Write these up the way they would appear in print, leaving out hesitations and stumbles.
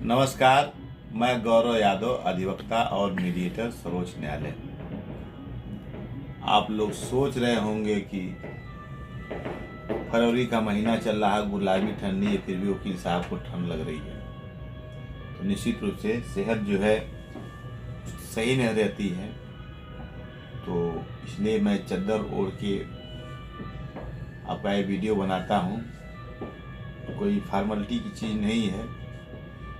नमस्कार, मैं गौरव यादव, अधिवक्ता और मीडिएटर, सर्वोच्च न्यायालय। आप लोग सोच रहे होंगे कि फरवरी का महीना चल रहा है, गुलाबी ठंडी है, फिर भी वकील साहब को ठंड लग रही है। तो निश्चित रूप से सेहत जो है सही नहीं रहती है, तो इसलिए मैं चद्दर ओढ़ के आपका ये वीडियो बनाता हूँ। कोई फॉर्मेलिटी की चीज़ नहीं है,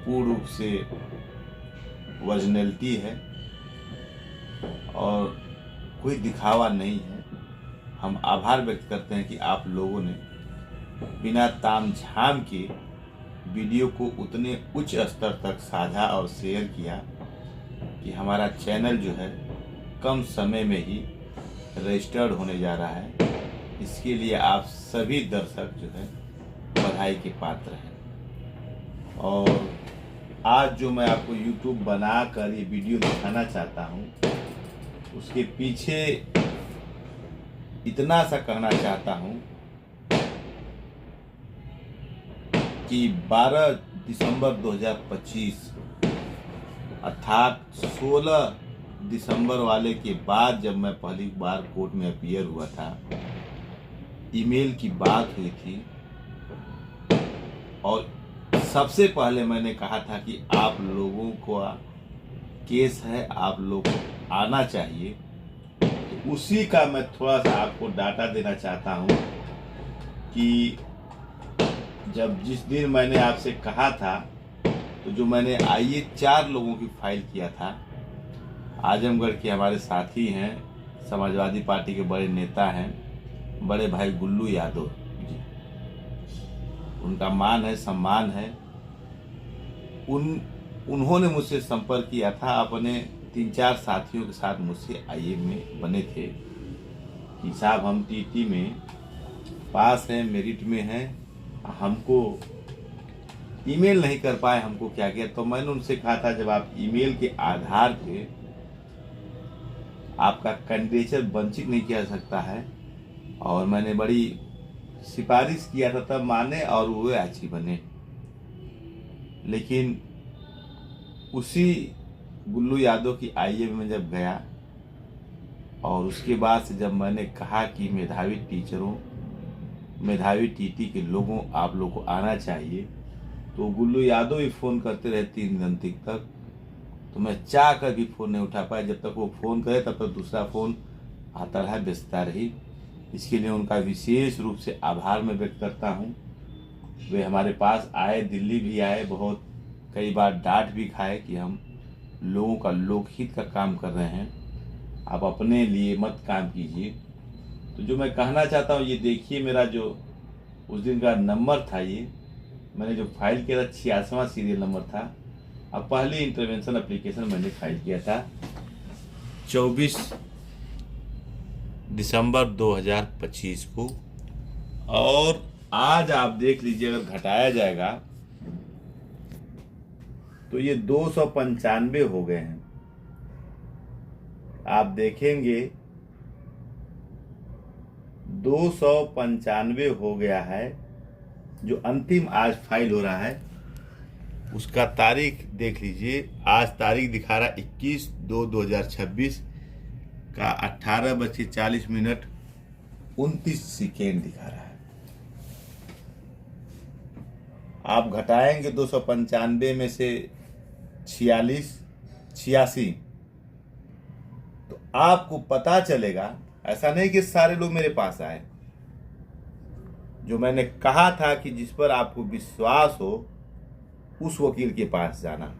पूर्ण रूप से ओरिजिनलिटी है और कोई दिखावा नहीं है। हम आभार व्यक्त करते हैं कि आप लोगों ने बिना तामझाम के वीडियो को उतने उच्च स्तर तक साझा और शेयर किया कि हमारा चैनल जो है कम समय में ही रजिस्टर्ड होने जा रहा है। इसके लिए आप सभी दर्शक जो है बधाई के पात्र हैं। और आज जो मैं आपको YouTube बनाकर ये वीडियो दिखाना चाहता हूँ, उसके पीछे इतना सा कहना चाहता हूँ कि 12 दिसंबर 2025 अर्थात 16 दिसंबर वाले के बाद जब मैं पहली बार कोर्ट में अपीयर हुआ था, ईमेल की बात हुई थी और सबसे पहले मैंने कहा था कि आप लोगों को केस है, आप लोग को आना चाहिए। तो उसी का मैं थोड़ा सा आपको डाटा देना चाहता हूं कि जब जिस दिन मैंने आपसे कहा था, तो जो मैंने आइए 4 लोगों की फाइल किया था। आजमगढ़ के हमारे साथी हैं, समाजवादी पार्टी के बड़े नेता हैं, बड़े भाई गुल्लू यादव जी, उनका मान है, सम्मान है। उन्होंने मुझसे संपर्क किया था, अपने 3-4 साथियों के साथ मुझसे आईए में बने थे कि साहब हम टीटी में पास हैं, मेरिट में हैं, हमको ईमेल नहीं कर पाए, हमको क्या किया। तो मैंने उनसे कहा था जब आप ईमेल के आधार पे आपका कैंडिडेचर वंचित नहीं किया जा सकता है, और मैंने बड़ी सिफारिश किया था, तब माने और वो अच्छी बने। लेकिन उसी गुल्लू यादव की आईए में जब गया और उसके बाद से जब मैंने कहा कि मेधावी टीचरों, मेधावी टीटी के लोगों, आप लोग को आना चाहिए, तो गुल्लू यादव ही फ़ोन करते रहे 3 दिन तक। तो मैं चाह कर भी फ़ोन नहीं उठा पाया। जब तक वो फ़ोन करे तब तक दूसरा फ़ोन आता रहा, व्यस्तता रही। इसके लिए उनका विशेष रूप से आभार मैं व्यक्त करता हूँ। वे हमारे पास आए, दिल्ली भी आए, बहुत कई बार डांट भी खाए कि हम लोगों का लोकहित का काम कर रहे हैं, आप अपने लिए मत काम कीजिए। तो जो मैं कहना चाहता हूँ, ये देखिए मेरा जो उस दिन का नंबर था, ये मैंने जो फाइल किया था 86वां सीरियल नंबर था। अब पहली इंटरवेंशन एप्लीकेशन मैंने फाइल किया था 24 दिसंबर 2025 को, और आज आप देख लीजिए, अगर घटाया जाएगा तो ये 295 हो गए हैं। आप देखेंगे 295 हो गया है। जो अंतिम आज फाइल हो रहा है उसका तारीख देख लीजिए। आज तारीख दिखा रहा 21/2/2026 का 18:40 29 सेकेंड दिखा रहा है। आप घटाएंगे 295 में से 86, तो आपको पता चलेगा। ऐसा नहीं कि सारे लोग मेरे पास आए, जो मैंने कहा था कि जिस पर आपको विश्वास हो उस वकील के पास जाना,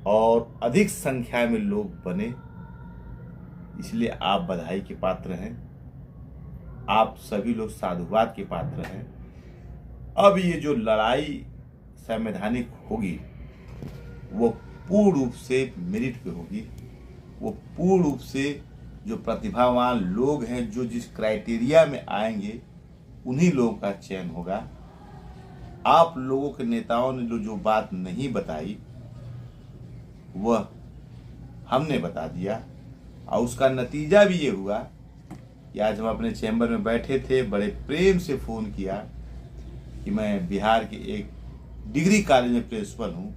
और अधिक संख्या में लोग बने, इसलिए आप बधाई के पात्र हैं। आप सभी लोग साधुवाद के पात्र हैं। अब ये जो लड़ाई संवैधानिक होगी वो पूर्ण रूप से मेरिट पे होगी। वो पूर्ण रूप से जो प्रतिभावान लोग हैं, जो जिस क्राइटेरिया में आएंगे, उन्हीं लोगों का चयन होगा। आप लोगों के नेताओं ने जो बात नहीं बताई वह हमने बता दिया, और उसका नतीजा भी ये हुआ कि आज हम अपने चैम्बर में बैठे थे, बड़े प्रेम से फ़ोन किया कि मैं बिहार के एक डिग्री कॉलेज में प्रिंसिपल हूँ,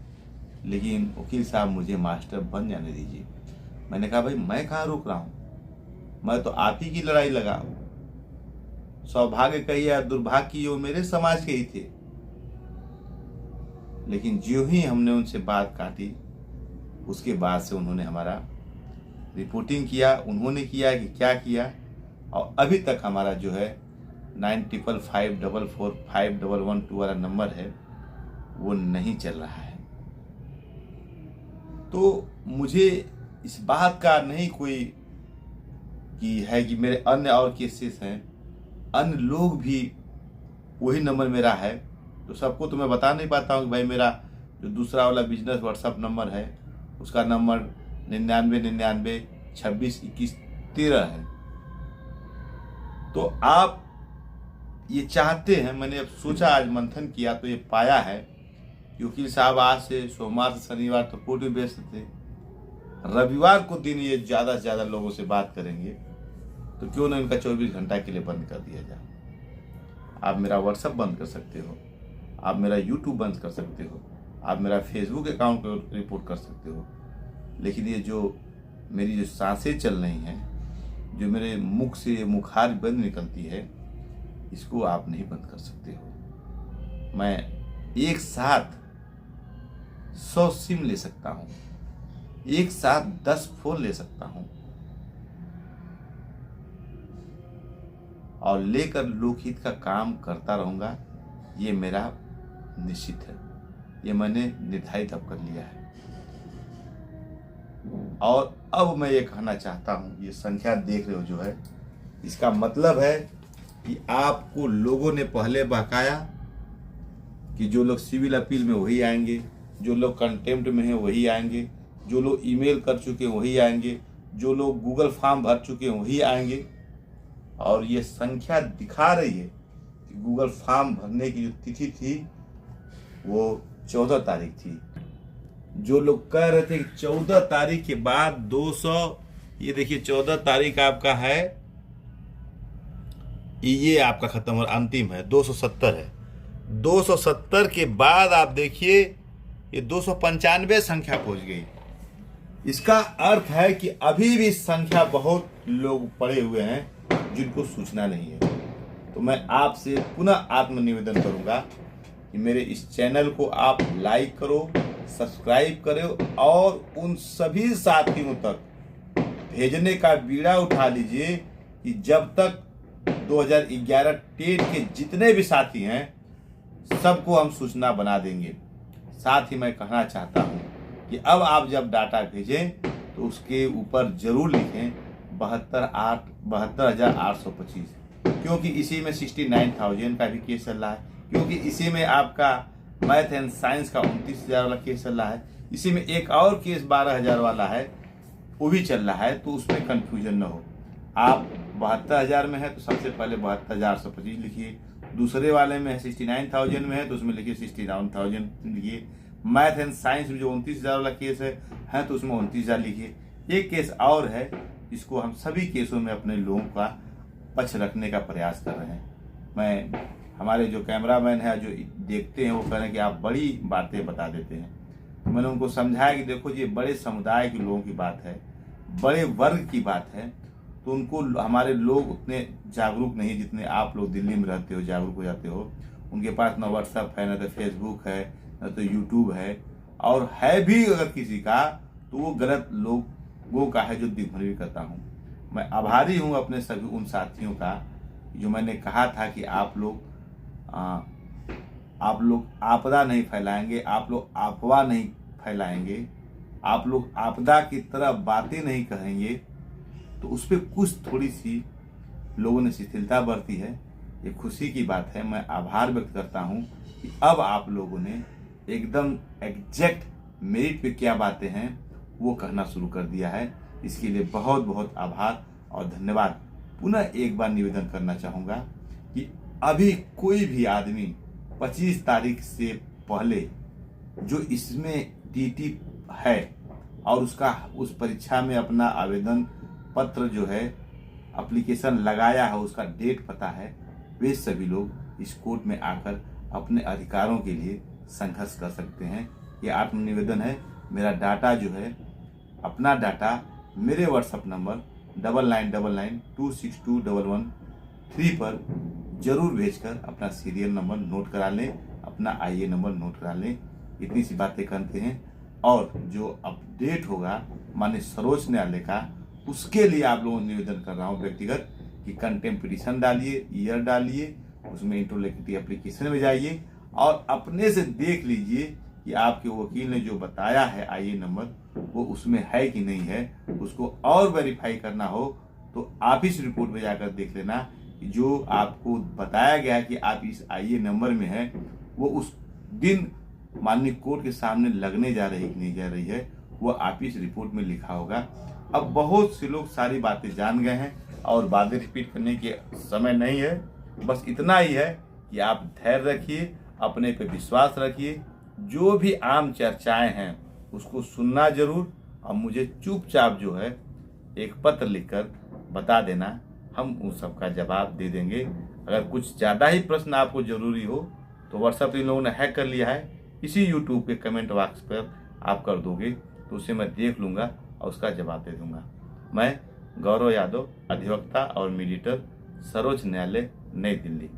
लेकिन वकील साहब मुझे मास्टर बन जाने दीजिए। मैंने कहा भाई मैं कहाँ रोक रहा हूँ, मैं तो आप ही की लड़ाई लगा। सौभाग्य कहिए या दुर्भाग्य की, वो मेरे समाज के ही थे। लेकिन जो ही हमने उनसे बात काटी, उसके बाद से उन्होंने हमारा रिपोर्टिंग किया, उन्होंने किया कि क्या किया, और अभी तक हमारा जो है 9554451112 वाला नंबर है वो नहीं चल रहा है। तो मुझे इस बात का नहीं कोई कि है कि मेरे अन्य और केसेस हैं, अन्य लोग भी वही नंबर मेरा है, तो सबको तो मैं बता नहीं पाता हूँ कि भाई मेरा जो दूसरा वाला बिजनेस व्हाट्सएप नंबर है उसका नंबर 9999262113 है। तो आप ये चाहते हैं, मैंने अब सोचा, आज मंथन किया तो ये पाया है कि वकील साहब आज से सोमवार से शनिवार तो कोर्ट में व्यस्त थे, रविवार को दिन ये ज़्यादा से ज़्यादा लोगों से बात करेंगे, तो क्यों ना इनका 24 घंटा के लिए बंद कर दिया जाए। आप मेरा व्हाट्सएप बंद कर सकते हो, आप मेरा यूट्यूब बंद कर सकते हो, आप मेरा फेसबुक अकाउंट को रिपोर्ट कर सकते हो, लेकिन ये जो मेरी जो सांसें चल रही हैं, जो मेरे मुख से मुखार बंद निकलती है, इसको आप नहीं बंद कर सकते हो। मैं एक साथ 100 सिम ले सकता हूँ, एक साथ 10 फोन ले सकता हूँ, और लेकर लोकहित का काम करता रहूँगा। ये मेरा निश्चित है, ये मैंने निर्धारित अब कर लिया है। और अब मैं ये कहना चाहता हूँ, ये संख्या देख रहे हो जो है, इसका मतलब है कि आपको लोगों ने पहले बहकाया कि जो लोग सिविल अपील में वही आएंगे, जो लोग कंटेम्प्ट में हैं वही आएंगे, जो लोग ईमेल कर चुके हैं वही आएंगे, जो लोग गूगल फॉर्म भर चुके हैं वही आएंगे। और ये संख्या दिखा रही है कि गूगल फॉर्म भरने की जो तिथि थी वो 14 तारीख थी। जो लोग कह रहे थे कि 14 तारीख के बाद 200, ये देखिए 14 तारीख आपका है, ये आपका खत्म और अंतिम है, 270 है। 270 के बाद आप देखिए ये 295 संख्या पहुंच गई। इसका अर्थ है कि अभी भी संख्या बहुत लोग पड़े हुए हैं जिनको सूचना नहीं है। तो मैं आपसे पुनः आत्मनिवेदन करूंगा कि मेरे इस चैनल को आप लाइक करो, सब्सक्राइब करो, और उन सभी साथियों तक भेजने का बीड़ा उठा लीजिए कि जब तक 2011 टेट के जितने भी साथी हैं सबको हम सूचना बना देंगे। साथ ही मैं कहना चाहता हूं कि अब आप जब डाटा भेजें तो उसके ऊपर जरूर लिखें 72,825, क्योंकि इसी में 69,000 का भी केस चल रहा है, क्योंकि इसी में आपका मैथ एंड साइंस का 29,000 वाला केस चल रहा है, इसी में एक और केस 12,000 वाला है वो भी चल रहा है। तो उसमें कंफ्यूजन न हो। आप 72,000 में है तो सबसे पहले 72,825 लिखिए, दूसरे वाले में है 69,000 में है तो उसमें लिखिए 69,000 लिखिए, मैथ एंड साइंस में जो 29,000 वाला केस है तो उसमें 29,000 लिखिए। एक केस और है, इसको हम सभी केसों में अपने लोगों का पक्ष रखने का प्रयास कर रहे हैं। मैं, हमारे जो कैमरामैन है जो देखते हैं वो कह रहे हैं कि आप बड़ी बातें बता देते हैं। तो मैंने उनको समझाया कि देखो ये बड़े समुदाय के लोगों की बात है, बड़े वर्ग की बात है, तो उनको हमारे लोग उतने जागरूक नहीं जितने आप लोग दिल्ली में रहते हो जागरूक हो जाते हो। उनके पास ना व्हाट्सएप है, ना तो फेसबुक है, ना तो यूट्यूब है, और है भी अगर किसी का तो वो गलत लोगों का है जो दिग्भ्रमी करता हूँ। मैं आभारी हूँ अपने सभी उन साथियों का जो मैंने कहा था कि आप लोग आपदा नहीं फैलाएंगे, आप लोग अफवाह नहीं फैलाएंगे, आप लोग आपदा की तरह बातें नहीं कहेंगे। तो उस पर कुछ थोड़ी सी लोगों ने शिथिलता बरती है, ये खुशी की बात है। मैं आभार व्यक्त करता हूँ कि अब आप लोगों ने एकदम एग्जैक्ट मेरिट पे क्या बातें हैं वो कहना शुरू कर दिया है। इसके लिए बहुत बहुत आभार और धन्यवाद। पुनः एक बार निवेदन करना चाहूँगा कि अभी कोई भी आदमी 25 तारीख से पहले जो इसमें टीटी है और उसका उस परीक्षा में अपना आवेदन पत्र जो है एप्लीकेशन लगाया है, उसका डेट पता है, वे सभी लोग इस कोर्ट में आकर अपने अधिकारों के लिए संघर्ष कर सकते हैं। ये आत्मनिवेदन है। मेरा डाटा जो है, अपना डाटा मेरे व्हाट्सएप नंबर 9999262113 पर जरूर भेजकर अपना सीरियल नंबर नोट करा लें, अपना आईए नंबर नोट करा लें। इतनी सी बातें करते हैं। और जो अपडेट होगा माननीय सर्वोच्च न्यायालय का, उसके लिए आप लोगों को निवेदन कर रहा हूँ व्यक्तिगत कि कंटेम्प्ट पिटीशन डालिए, ईयर डालिए, उसमें इंट्रोलेक्टिव एप्लीकेशन में जाइए और अपने से देख लीजिए कि आपके वकील ने जो बताया है आईए नंबर वो उसमें है कि नहीं है। उसको और वेरीफाई करना हो तो आप इस रिपोर्ट में जाकर देख लेना कि जो आपको बताया गया कि आप इस आईए नंबर में है वो उस दिन माननीय कोर्ट के सामने लगने जा रही कि नहीं जा रही है, वो आप इस रिपोर्ट में लिखा होगा। अब बहुत से लोग सारी बातें जान गए हैं और बातें रिपीट करने के समय नहीं है। बस इतना ही है कि आप धैर्य रखिए, अपने पे विश्वास रखिए। जो भी आम चर्चाएं हैं उसको सुनना जरूर और मुझे चुपचाप जो है एक पत्र लिखकर बता देना, हम उन सब का जवाब दे देंगे। अगर कुछ ज़्यादा ही प्रश्न आपको जरूरी हो तो व्हाट्सएप इन लोगों ने हैक कर लिया है, इसी यूट्यूब के कमेंट बॉक्स पर आप कर दोगे तो उसे मैं देख लूँगा और उसका जवाब दे दूँगा। मैं गौरव यादव, अधिवक्ता और मीडिएटर, सर्वोच्च न्यायालय, नई दिल्ली।